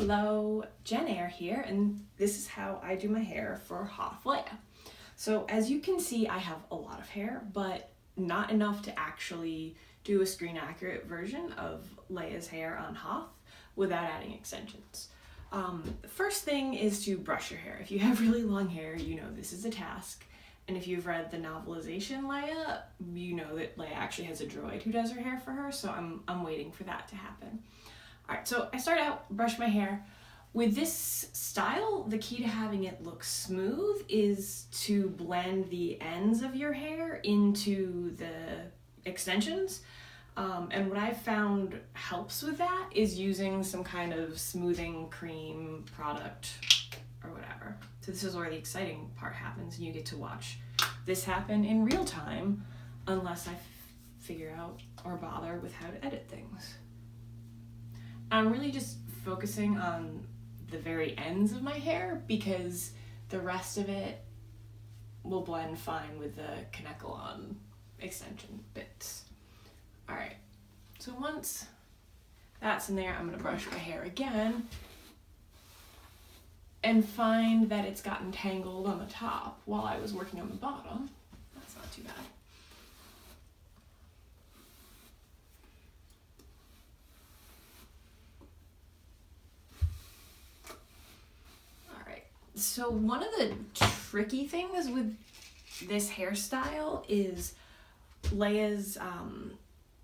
Hello, JenEyre here, and this is how I do my hair for Hoth Leia. So as you can see, I have a lot of hair, but not enough to actually do a screen accurate version of Leia's hair on Hoth without adding extensions. The first thing is to brush your hair. If you have really long hair, you know this is a task. And if you've read the novelization Leia, you know that Leia actually has a droid who does her hair for her, so I'm waiting for that to happen. Alright, so I start out, brush my hair. With this style, the key to having it look smooth is to blend the ends of your hair into the extensions. And what I've found helps with that is using some kind of smoothing cream product or whatever. So this is where the exciting part happens, and you get to watch this happen in real time, unless I figure out or bother with how to edit things. I'm really just focusing on the very ends of my hair because the rest of it will blend fine with the Kanekalon extension bits. Alright, so once that's in there, I'm going to brush my hair again and find that it's gotten tangled on the top while I was working on the bottom. That's not too bad. Alright, so one of the tricky things with this hairstyle is Leia's,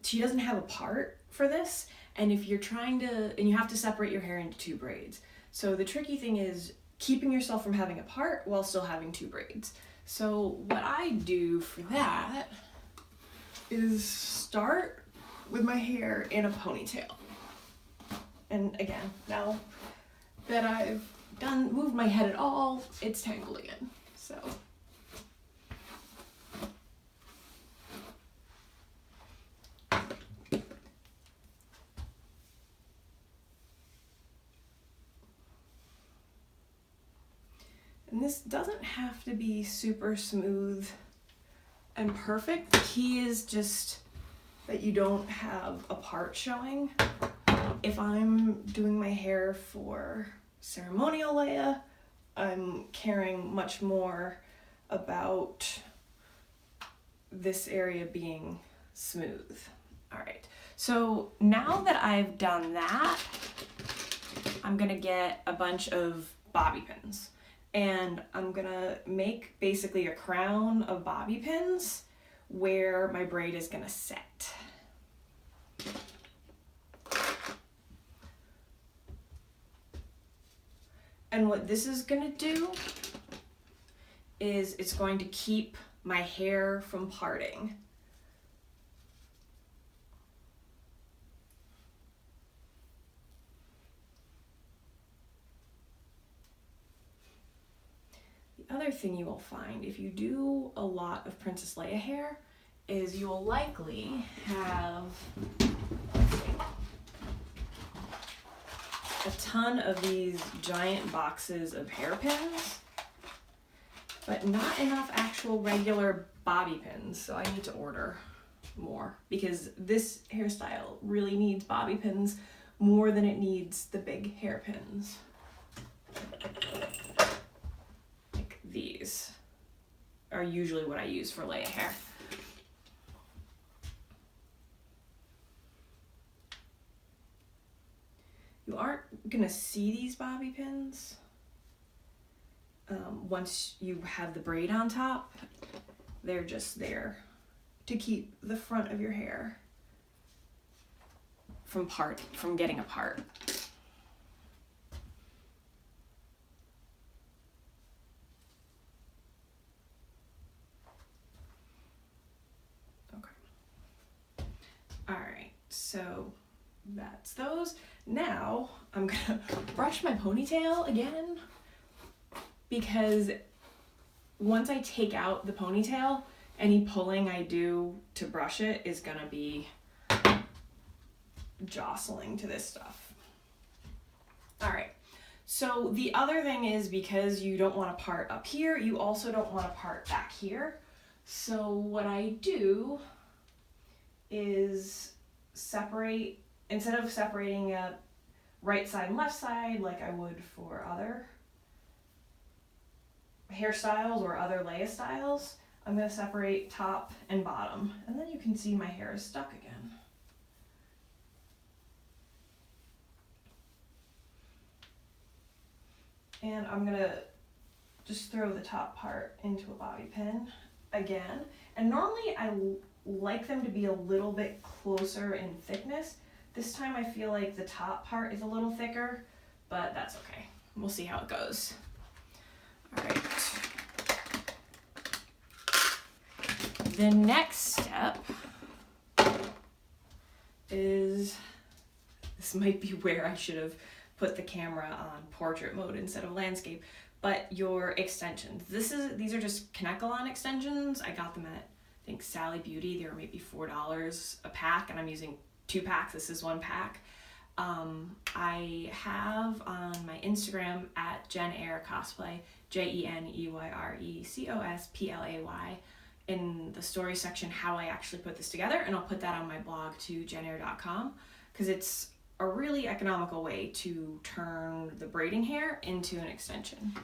she doesn't have a part for this, and if you're trying to, and you have to separate your hair into two braids. So the tricky thing is keeping yourself from having a part while still having two braids. So what I do for that is start with my hair in a ponytail. And again, now that I've moved my head at all, it's tangled again, so. And this doesn't have to be super smooth and perfect. The key is just that you don't have a part showing. If I'm doing my hair for ceremonial Leia, I'm caring much more about this area being smooth. All right, so now that I've done that, I'm gonna get a bunch of bobby pins. And I'm gonna make basically a crown of bobby pins where my braid is gonna set. And what this is gonna do is it's going to keep my hair from parting. The other thing you will find if you do a lot of Princess Leia hair is you will likely have a ton of these giant boxes of hairpins, but not enough actual regular bobby pins, so I need to order more because this hairstyle really needs bobby pins more than it needs the big hairpins. These are usually what I use for Leia hair. You aren't gonna see these bobby pins once you have the braid on top. They're just there to keep the front of your hair from getting apart. Alright, so that's those. Now I'm gonna brush my ponytail again because once I take out the ponytail, any pulling I do to brush it is gonna be jostling to this stuff. Alright, so the other thing is because you don't want a part up here, you also don't want a part back here. So what I do is separate, instead of separating right side and left side like I would for other hairstyles or other Leia styles. I'm going to separate top and bottom, and then you can see my hair is stuck again. And I'm going to just throw the top part into a bobby pin again. And normally I like them to be a little bit closer in thickness. This time I feel like the top part is a little thicker, but that's okay. We'll see how it goes. All right. The next step is, this might be where I should have put the camera on portrait mode instead of landscape, but your extensions. These are just Kanekalon extensions. I got them at, I think, Sally Beauty. They were maybe $4 a pack, and I'm using 2 packs. This is 1 pack. I have on my Instagram at JenEyre Cosplay, JenEyreCosplay, in the story section how I actually put this together, and I'll put that on my blog to JenEyre.com, because it's a really economical way to turn the braiding hair into an extension.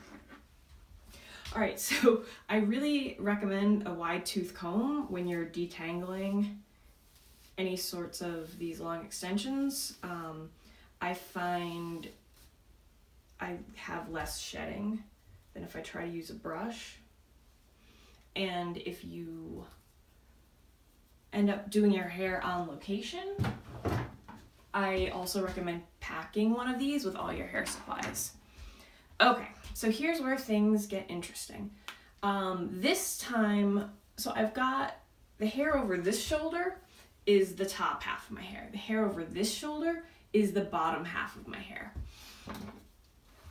All right, so I really recommend a wide tooth comb when you're detangling any sorts of these long extensions. I find I have less shedding than if I try to use a brush. And if you end up doing your hair on location, I also recommend packing one of these with all your hair supplies. Okay, so here's where things get interesting. This time, so I've got the hair over this shoulder is the top half of my hair. The hair over this shoulder is the bottom half of my hair.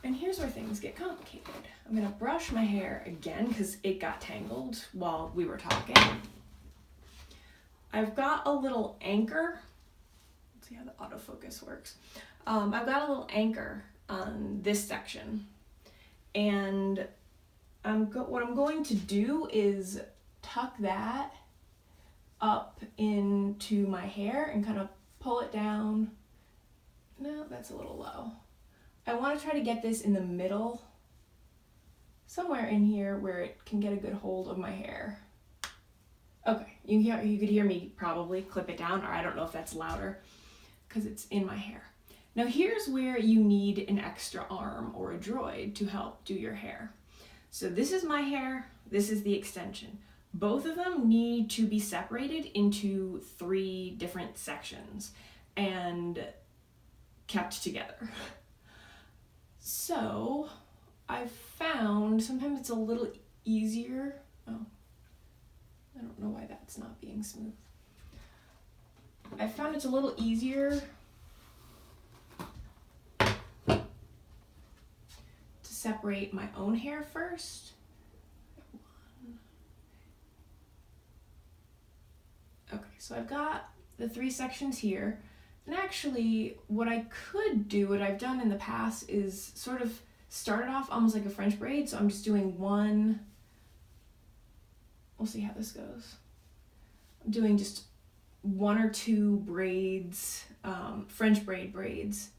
And here's where things get complicated. I'm gonna brush my hair again because it got tangled while we were talking. I've got a little anchor. Let's see how the autofocus works. I've got a little anchor on this section. And what I'm going to do is tuck that up into my hair and kind of pull it down. No, that's a little low. I want to try to get this in the middle, somewhere in here where it can get a good hold of my hair. Okay, you could hear me probably clip it down, or I don't know if that's louder because it's in my hair. Now here's where you need an extra arm or a droid to help do your hair. So this is my hair, this is the extension. Both of them need to be separated into 3 different sections and kept together. So I've found sometimes it's a little easier. Oh, I don't know why that's not being smooth. I found it's a little easier to separate my own hair first. Okay, so I've got the 3 sections here. And actually, what I could do, what I've done in the past, is sort of start it off almost like a French braid. So I'm just doing one, we'll see how this goes. I'm doing just 1 or 2 braids, French braid braids.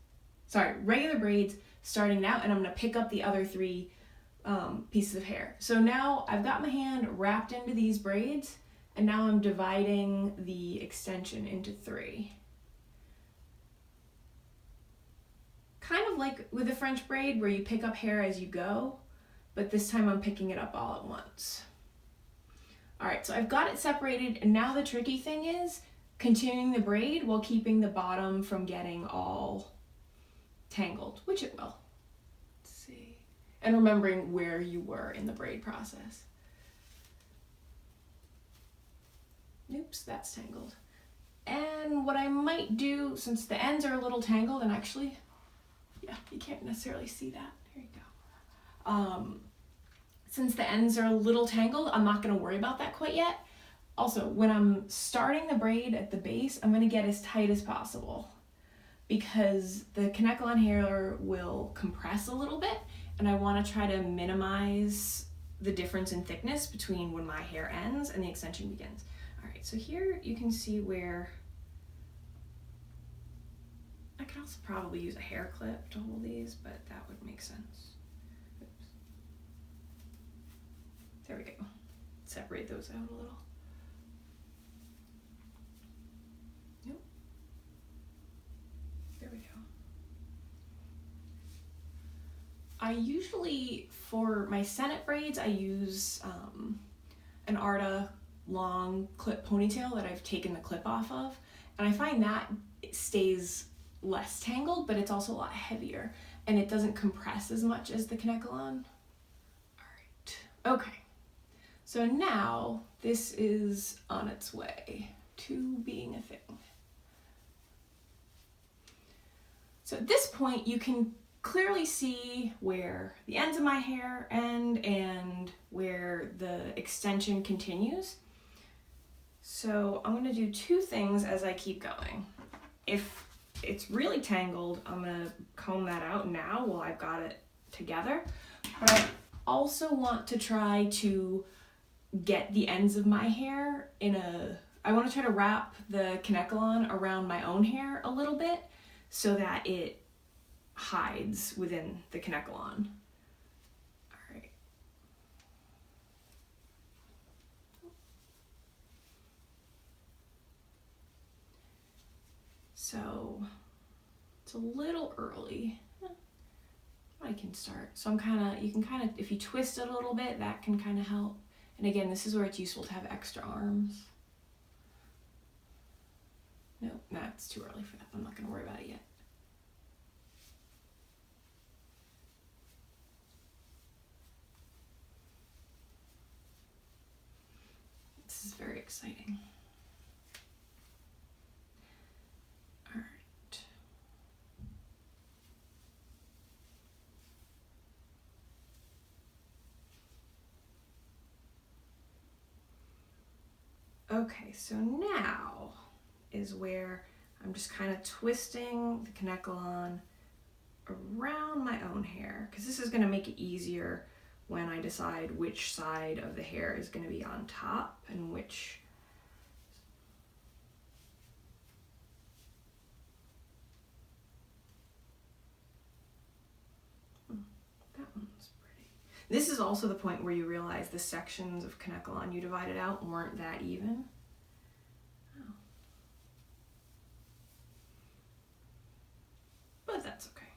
Sorry, regular braids starting now, and I'm gonna pick up the other 3 pieces of hair. So now I've got my hand wrapped into these braids, and now I'm dividing the extension into 3. Kind of like with a French braid where you pick up hair as you go, but this time I'm picking it up all at once. All right, so I've got it separated, and now the tricky thing is continuing the braid while keeping the bottom from getting all tangled, which it will. Let's see. And remembering where you were in the braid process. Oops, that's tangled. And what I might do, since the ends are a little tangled, and actually, yeah, you can't necessarily see that. Here you go. Since the ends are a little tangled, I'm not going to worry about that quite yet. Also, when I'm starting the braid at the base, I'm going to get as tight as possible because the Kanekalon hair will compress a little bit, and I want to try to minimize the difference in thickness between when my hair ends and the extension begins. All right, so here you can see where I could also probably use a hair clip to hold these, but that would make sense. Oops. There we go. Separate those out a little. Nope. There we go. I usually, for my Senate braids, I use an Arta long clip ponytail that I've taken the clip off of, and I find that it stays less tangled, but it's also a lot heavier, and it doesn't compress as much as the Kanekalon. All right, okay. So now this is on its way to being a thing. So at this point, you can clearly see where the ends of my hair end and where the extension continues. So I'm going to do two things as I keep going. If it's really tangled, I'm going to comb that out now while I've got it together. But I also want to try to get the ends of my hair I want to try to wrap the Kanekalon around my own hair a little bit so that it hides within the Kanekalon. All right. So it's a little early. I can start. So you can kind of, if you twist it a little bit, that can kind of help. And again, this is where it's useful to have extra arms. No, that's too early for that. I'm not going to worry about it yet. This is very exciting. All right. Okay, so now is where I'm just kind of twisting the Kanekalon around my own hair, because this is going to make it easier when I decide which side of the hair is going to be on top and which. That one's pretty. This is also the point where you realize the sections of Kanekalon you divided out weren't that even. Oh. But that's okay.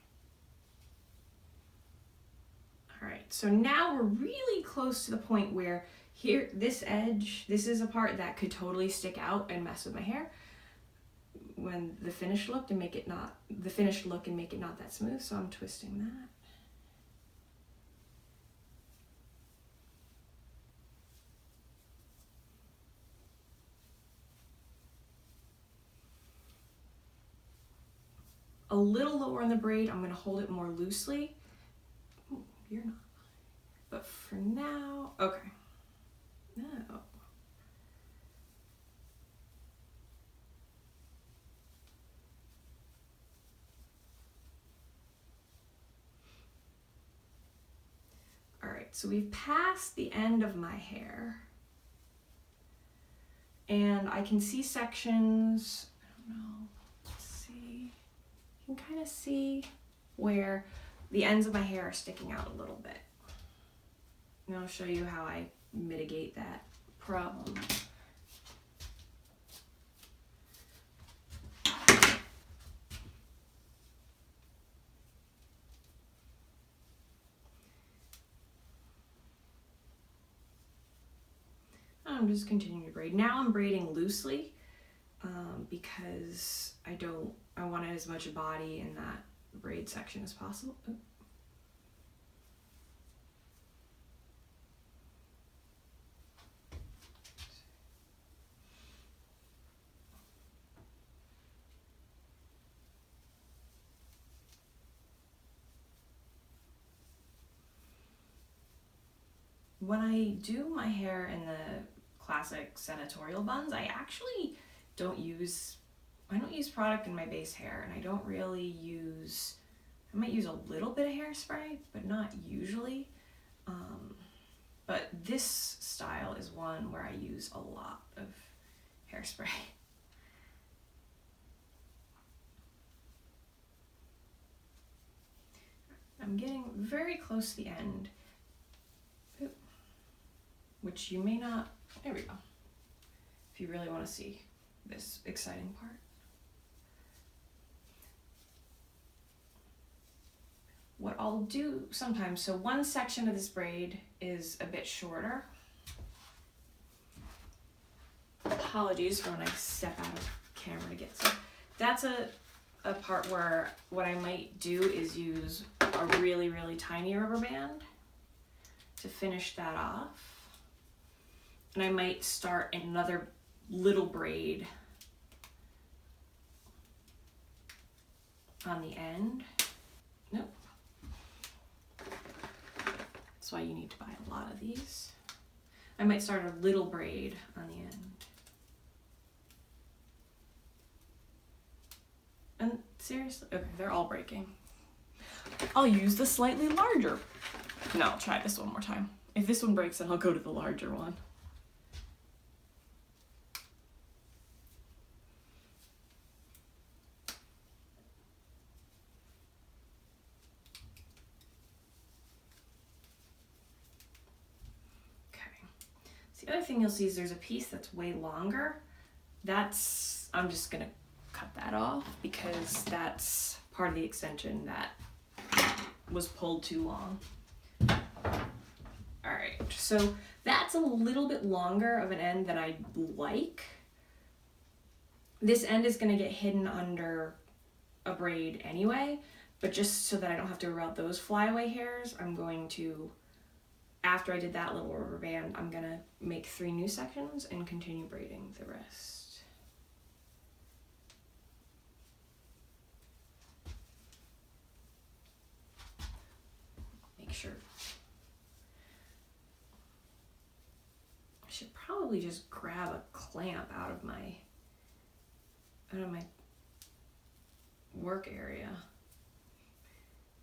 All right, so now we're really close to the point where here, this edge, this is a part that could totally stick out and mess with my hair when the finished look and make it not that smooth. So I'm twisting that. A little lower on the braid, I'm going to hold it more loosely. Ooh, you're not. But for now, okay. No. All right, so we've passed the end of my hair. And I can see sections, I don't know, let's see. You can kind of see where the ends of my hair are sticking out a little bit. And I'll show you how I mitigate that problem. I'm just continuing to braid. Now I'm braiding loosely because I wanted as much body in that braid section as possible. Ooh. When I do my hair in the classic senatorial buns, I actually don't use product in my base hair, and I don't really use, I might use a little bit of hairspray, but not usually. But this style is one where I use a lot of hairspray. I'm getting very close to the end, which you may not, there we go, if you really want to see this exciting part. What I'll do sometimes, so one section of this braid is a bit shorter. Apologies for when I step out of camera to get to. That's a part where what I might do is use a really, really tiny rubber band to finish that off. And I might start another little braid on the end. Nope. That's why you need to buy a lot of these. I might start a little braid on the end. And seriously, okay, they're all breaking. I'll use the slightly larger. No, I'll try this one more time. If this one breaks, then I'll go to the larger one. The other thing you'll see is there's a piece that's way longer. I'm just gonna cut that off because that's part of the extension that was pulled too long. All right, so that's a little bit longer of an end than I like. This end is gonna get hidden under a braid anyway, but just so that I don't have to worry about those flyaway hairs, I'm going to, after I did that little rubber band, I'm gonna make 3 new sections and continue braiding the rest. Make sure. I should probably just grab a clamp out of my work area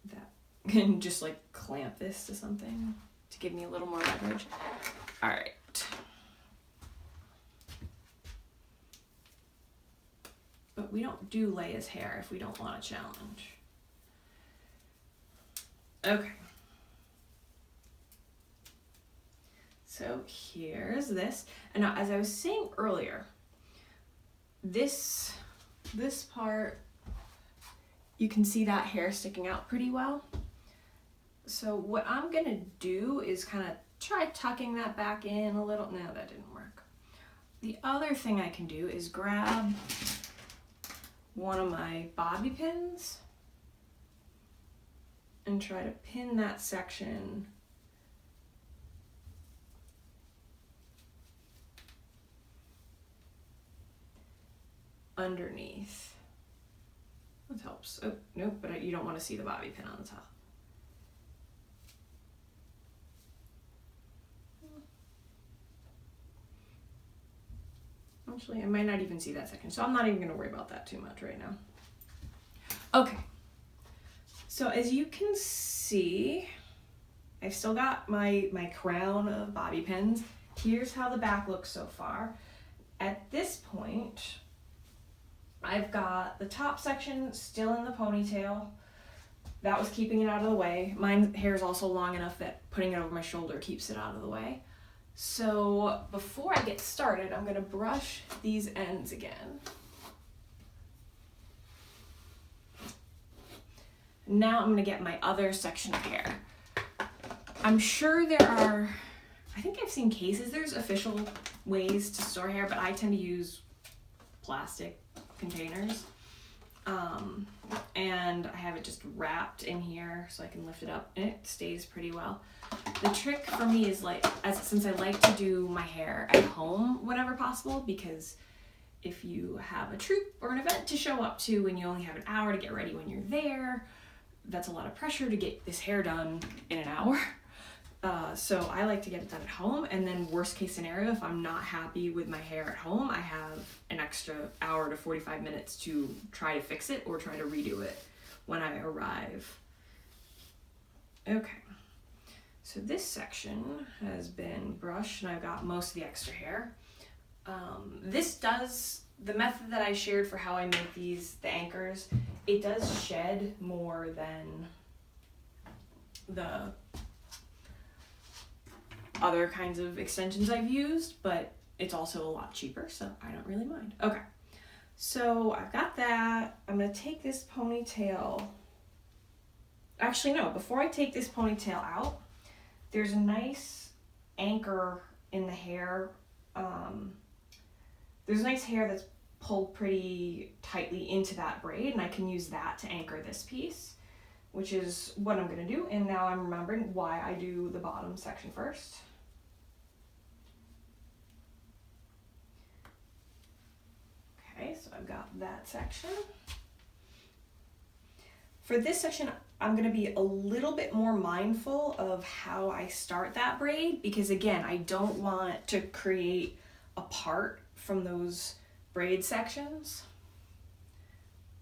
that and just like clamp this to something to give me a little more leverage. All right. But we don't do Leia's hair if we don't want a challenge. Okay. So here's this. And now, as I was saying earlier, this part, you can see that hair sticking out pretty well. So what I'm gonna do is kind of try tucking that back in a little. No, that didn't work. The other thing I can do is grab one of my bobby pins and try to pin that section underneath. That helps. Oh, nope, but you don't want to see the bobby pin on the top. Actually, I might not even see that section, so I'm not even going to worry about that too much right now. Okay, so as you can see, I've still got my crown of bobby pins. Here's how the back looks so far. At this point, I've got the top section still in the ponytail. That was keeping it out of the way. My hair is also long enough that putting it over my shoulder keeps it out of the way. So before I get started, I'm gonna brush these ends again. Now I'm gonna get my other section of hair. I'm sure there are, I think I've seen cases, there's official ways to store hair, but I tend to use plastic containers. And I have it just wrapped in here so I can lift it up and it stays pretty well. The trick for me is since I like to do my hair at home whenever possible, because if you have a troupe or an event to show up to and you only have an hour to get ready when you're there, that's a lot of pressure to get this hair done in an hour. So I like to get it done at home, and then worst case scenario, if I'm not happy with my hair at home, I have an extra hour to 45 minutes to try to fix it or try to redo it when I arrive. Okay, so this section has been brushed and I've got most of the extra hair. The method that I shared for how I make the anchors, it does shed more than the other kinds of extensions I've used, but it's also a lot cheaper, so I don't really mind. Okay, so I've got that. I'm gonna take this ponytail. Actually, no, before I take this ponytail out, there's a nice anchor in the hair. There's a nice hair that's pulled pretty tightly into that braid, and I can use that to anchor this piece, which is what I'm gonna do. And now I'm remembering why I do the bottom section first. Okay, so I've got that section. For this section, I'm gonna be a little bit more mindful of how I start that braid, because again, I don't want to create a part from those braid sections.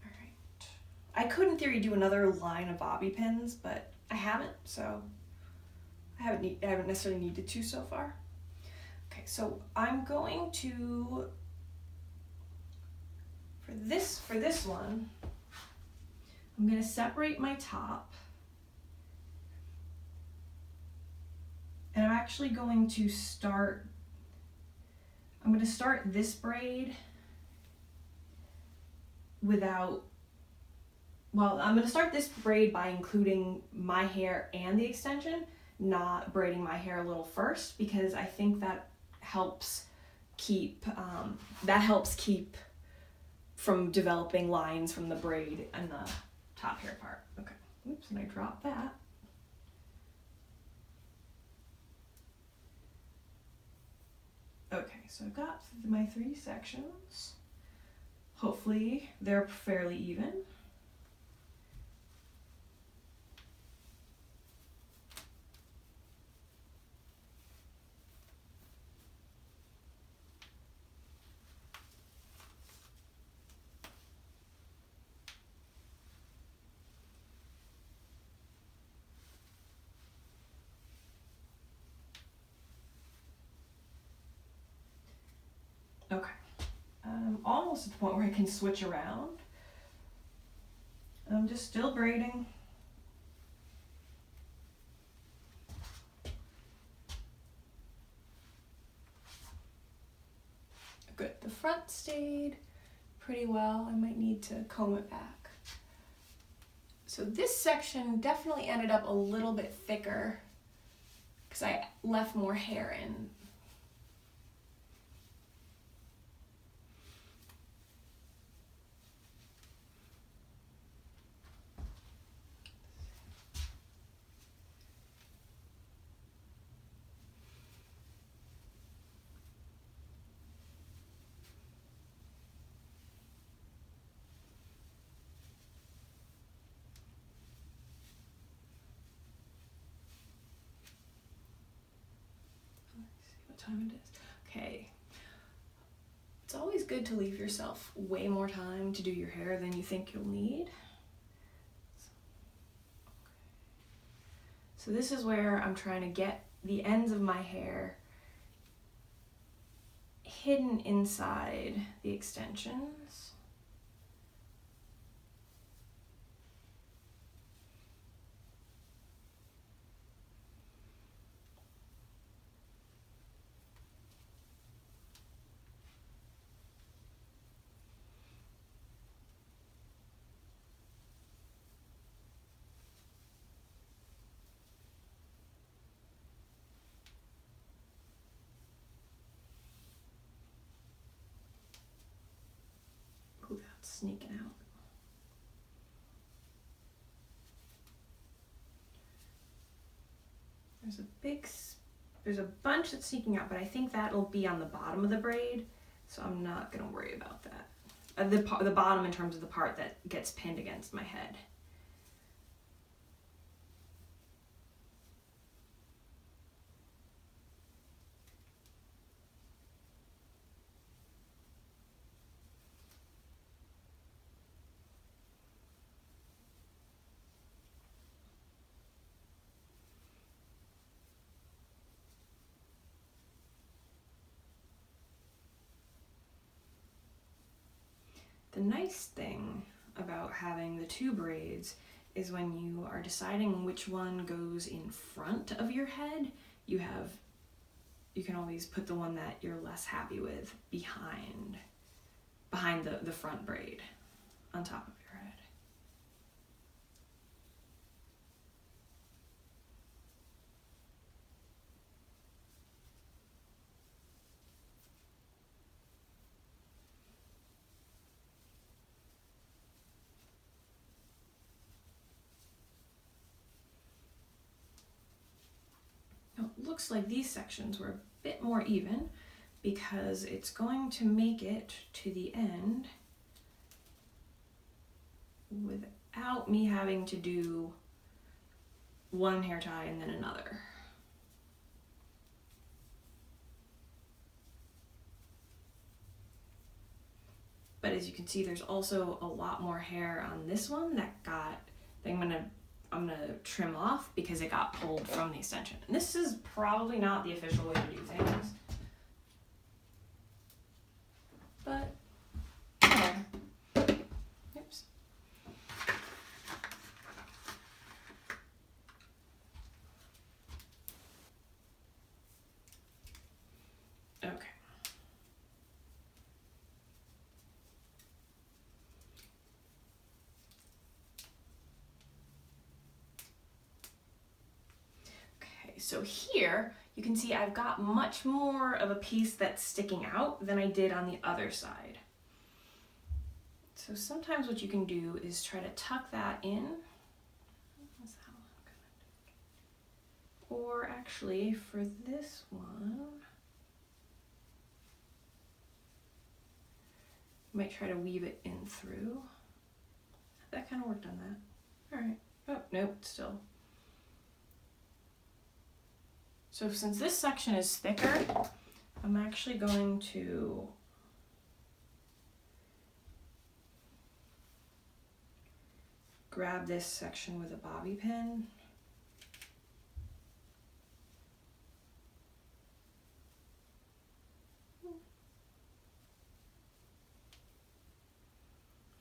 All right. I could in theory do another line of bobby pins, but I haven't, so I haven't necessarily needed to so far. Okay, so I'm going to, for this one, I'm gonna separate my top, and I'm actually going to start, I'm gonna start this braid without, well, I'm gonna start this braid by including my hair and the extension, not braiding my hair a little first, because I think that helps keep, from developing lines from the braid and the top hair part. Okay, oops, and I dropped that. Okay, so I've got my 3 sections. Hopefully they're fairly even. Okay, I'm almost at the point where I can switch around. I'm just still braiding. Good, the front stayed pretty well. I might need to comb it back. So this section definitely ended up a little bit thicker because I left more hair in. Time it is. Okay. It's always good to leave yourself way more time to do your hair than you think you'll need. So this is where I'm trying to get the ends of my hair hidden inside the extensions. Ooh, that's sneaking out. There's a bunch that's sneaking out, but I think that'll be on the bottom of the braid, so I'm not gonna worry about that. The bottom in terms of the part that gets pinned against my head. The nice thing about having the 2 braids is when you are deciding which one goes in front of your head, you can always put the one that you're less happy with behind the front braid on top of your head. Now, it looks like these sections were a bit more even because it's going to make it to the end without me having to do one hair tie and then another. But as you can see, there's also a lot more hair on this one that I'm gonna trim off because it got pulled from the extension. And this is probably not the official way to do things, but whatever. Oops. Okay. So here you can see I've got much more of a piece that's sticking out than I did on the other side. So sometimes what you can do is try to tuck that in. Or actually for this one, you might try to weave it in through. That kind of worked on that. All right. Oh, nope, still. So since this section is thicker, I'm actually going to grab this section with a bobby pin.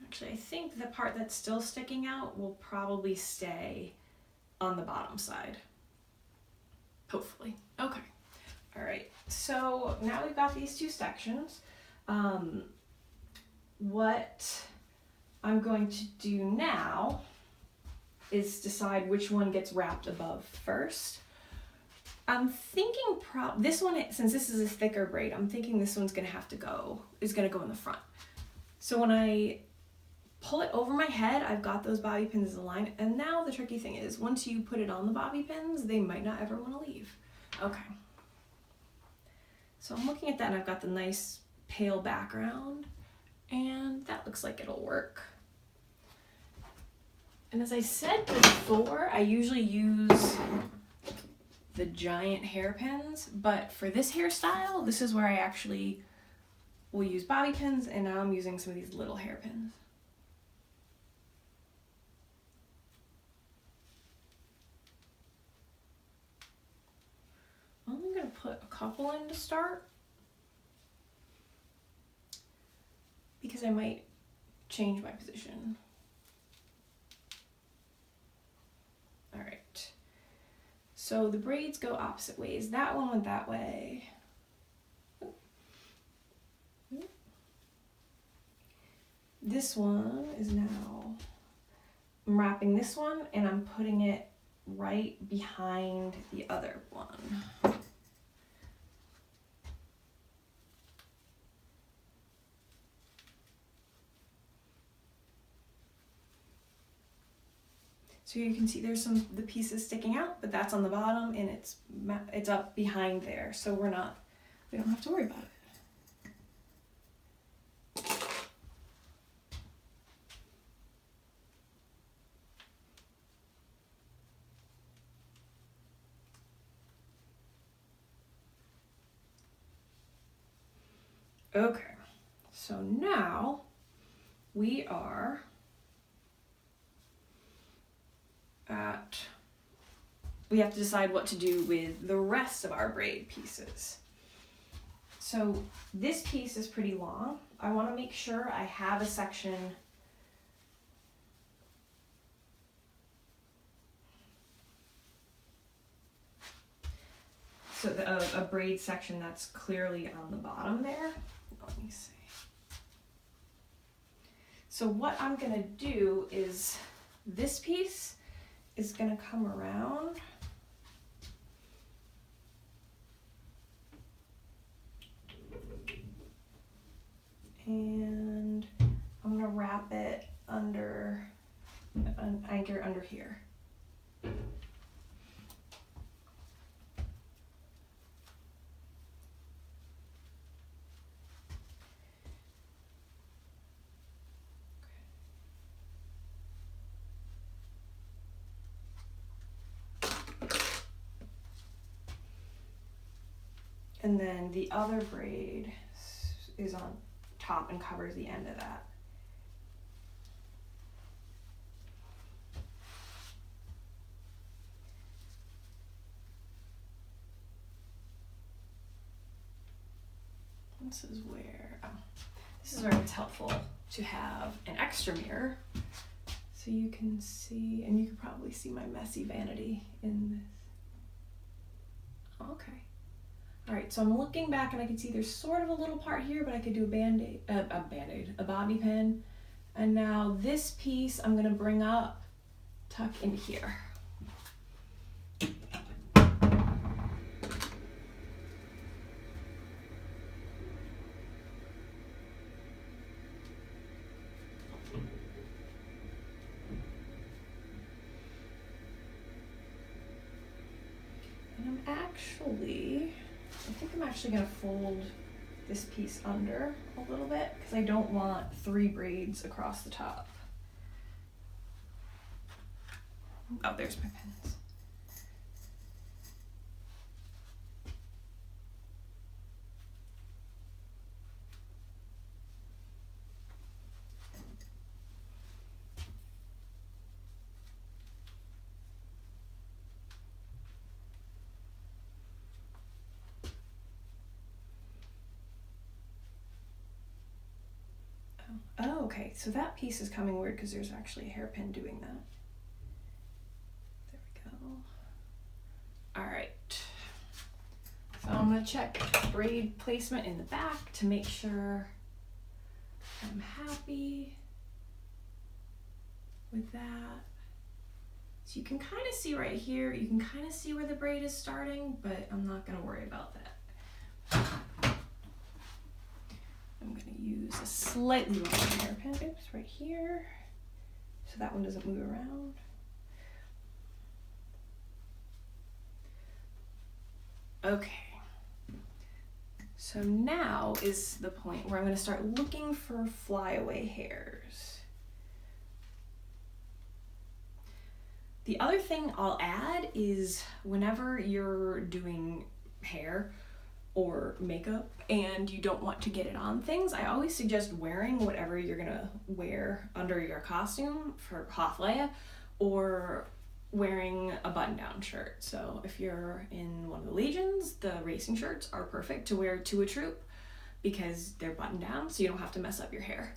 Actually, I think the part that's still sticking out will probably stay on the bottom side. Hopefully. Okay. All right. So now we've got these two sections. What I'm going to do now is decide which one gets wrapped above first. I'm thinking this one, since this is a thicker braid, I'm thinking this one's gonna go in the front. So when I pull it over my head, I've got those bobby pins aligned, and now the tricky thing is once you put it on the bobby pins, they might not ever want to leave. Okay. So I'm looking at that and I've got the nice pale background, and that looks like it'll work. And as I said before, I usually use the giant hairpins, but for this hairstyle, this is where I actually will use bobby pins, and now I'm using some of these little hairpins. I'm going to put a couple in to start because I might change my position. All right. So the braids go opposite ways. That one went that way. This one is now, I'm wrapping this one and I'm putting it right behind the other one. So you can see there's the pieces sticking out, but that's on the bottom and it's up behind there. So we don't have to worry about it. Okay, so now we have to decide what to do with the rest of our braid pieces. So this piece is pretty long. I want to make sure I have a section So a braid section that's clearly on the bottom there. Let me see. So what I'm gonna do is this piece is gonna come around and I'm gonna wrap it under an anchor under here. And then the other braid is on top and covers the end of that. This is where it's helpful to have an extra mirror so you can see, and you can probably see my messy vanity in this. Okay. All right, so I'm looking back and I can see there's sort of a little part here, but I could do a bobby pin. And now this piece I'm gonna bring up, tuck in here. And I think I'm actually gonna fold this piece under a little bit because I don't want 3 braids across the top. Oh, there's my pins. Oh, okay, so that piece is coming weird because there's actually a hairpin doing that. There we go. All right. So I'm gonna check braid placement in the back to make sure I'm happy with that. So you can kind of see right here, you can kind of see where the braid is starting, but I'm not gonna worry about that. I'm gonna use a slightly longer hairpin, oops, right here, so that one doesn't move around. Okay, so now is the point where I'm gonna start looking for flyaway hairs. The other thing I'll add is whenever you're doing hair or makeup and you don't want to get it on things, I always suggest wearing whatever you're gonna wear under your costume for Hoth Leia, or wearing a button-down shirt. So if you're in one of the legions, the racing shirts are perfect to wear to a troop because they're buttoned down so you don't have to mess up your hair.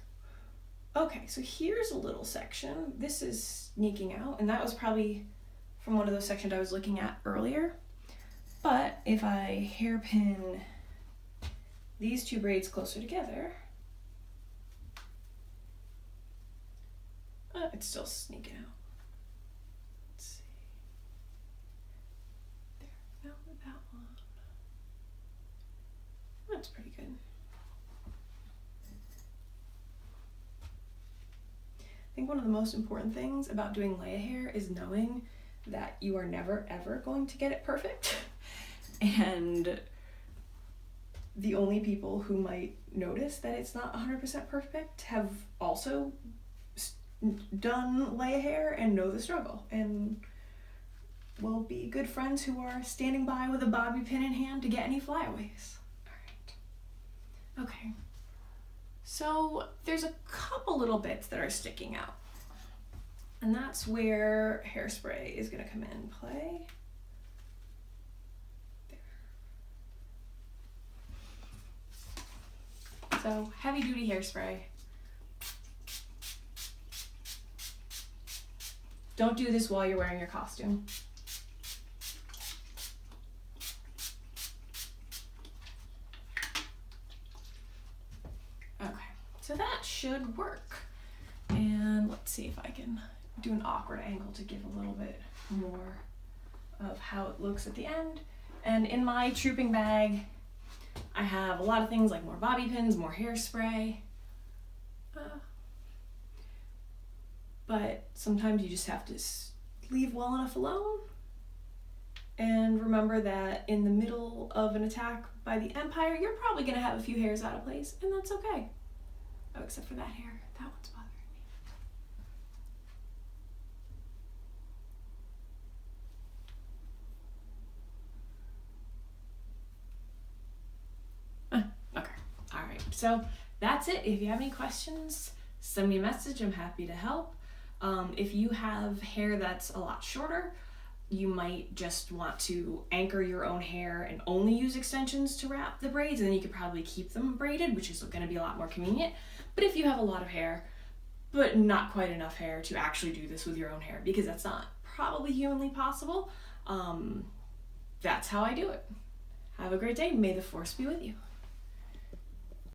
Okay, so here's a little section. This is sneaking out, and that was probably from one of those sections I was looking at earlier. But if I hairpin these 2 braids closer together, it's still sneaking out. Let's see. There, found that one. That's pretty good. I think one of the most important things about doing Leia hair is knowing that you are never ever going to get it perfect. And the only people who might notice that it's not 100% perfect have also done Leia hair and know the struggle and will be good friends who are standing by with a bobby pin in hand to get any flyaways. All right. Okay. So there's a couple little bits that are sticking out, and that's where hairspray is going to come in play. There. So heavy duty hairspray. Don't do this while you're wearing your costume. should work. And let's see if I can do an awkward angle to give a little bit more of how it looks at the end. And in my trooping bag, I have a lot of things like more bobby pins, more hairspray. But sometimes you just have to leave well enough alone. And remember that in the middle of an attack by the Empire, you're probably going to have a few hairs out of place, and that's okay. Oh, except for that hair. That one's bothering me. Okay. All right. So that's it. If you have any questions, send me a message. I'm happy to help. If you have hair that's a lot shorter, you might just want to anchor your own hair and only use extensions to wrap the braids, and then you could probably keep them braided, which is going to be a lot more convenient. But if you have a lot of hair, but not quite enough hair to actually do this with your own hair, because that's not probably humanly possible, that's how I do it. Have a great day. May the force be with you.